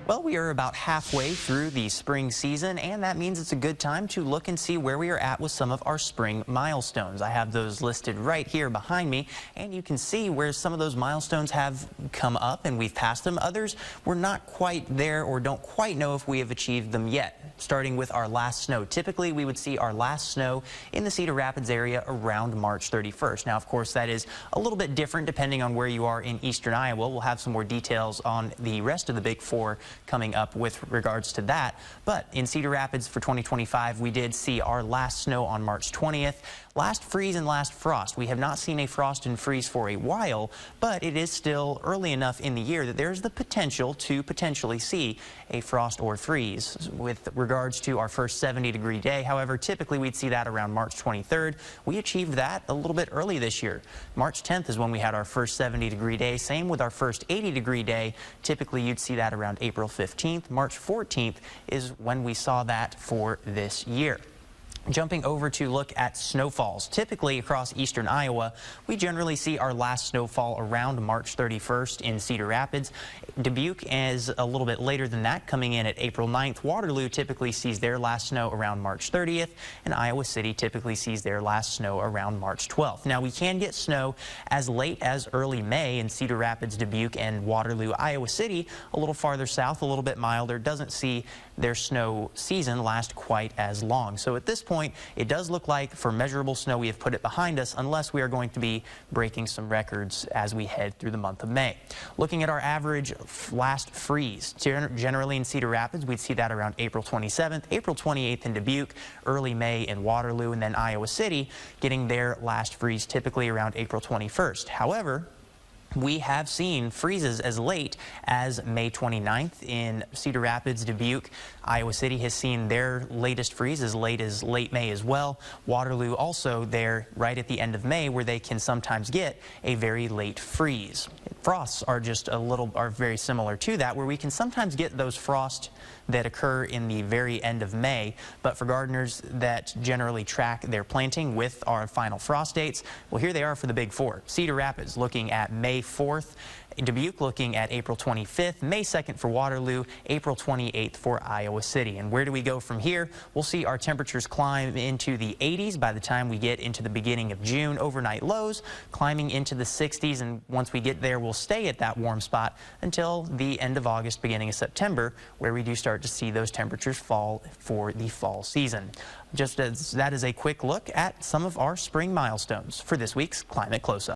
Well, we are about halfway through the spring season, and that means it's a good time to look and see where we are at with some of our spring milestones. I have those listed right here behind me, and you can see where some of those milestones have come up and we've passed them. Others, we're not quite there or don't quite know if we have achieved them yet. Starting with our last snow. Typically, we would see our last snow in the Cedar Rapids area around March 31st. Now, of course, that is a little bit different depending on where you are in eastern Iowa. We'll have some more details on the rest of the Big Four coming up with regards to that. But in Cedar Rapids for 2025, we did see our last snow on March 20th. Last freeze and last frost. We have not seen a frost and freeze for a while, but it is still early enough in the year that there's the potential to potentially see a frost or freeze. With regards to our first 70-degree day, however, typically we'd see that around March 23rd. We achieved that a little bit early this year. March 10th is when we had our first 70-degree day. Same with our first 80-degree day. Typically you'd see that around April 15th. March 14th is when we saw that for this year. Jumping over to look at snowfalls. Typically across eastern Iowa, we generally see our last snowfall around March 31st in Cedar Rapids. Dubuque is a little bit later than that, coming in at April 9th. Waterloo typically sees their last snow around March 30th, and Iowa City typically sees their last snow around March 12th. Now, we can get snow as late as early May in Cedar Rapids, Dubuque, and Waterloo. Iowa City, a little farther south, a little bit milder, doesn't see their snow season last quite as long. So at this point, it does look like for measurable snow we have put it behind us, unless we are going to be breaking some records as we head through the month of May. Looking at our average last freeze, generally in Cedar Rapids we'd see that around April 27th, April 28th in Dubuque, early May in Waterloo, and then Iowa City getting their last freeze typically around April 21st. However, we have seen freezes as late as May 29th in Cedar Rapids, Dubuque. Iowa City has seen their latest freeze as late May as well. Waterloo also there right at the end of May, where they can sometimes get a very late freeze. Frosts are very similar to that, where we can sometimes get those frosts that occur in the very end of May. But for gardeners that generally track their planting with our final frost dates, well, here they are for the Big Four. Cedar Rapids looking at May 4th. Dubuque looking at April 25th, May 2nd for Waterloo, April 28th for Iowa City. And where do we go from here? We'll see our temperatures climb into the 80s by the time we get into the beginning of June. Overnight lows climbing into the 60s, and once we get there, we'll stay at that warm spot until the end of August, beginning of September, where we do start to see those temperatures fall for the fall season. Just as that is a quick look at some of our spring milestones for this week's Climate Close-Up.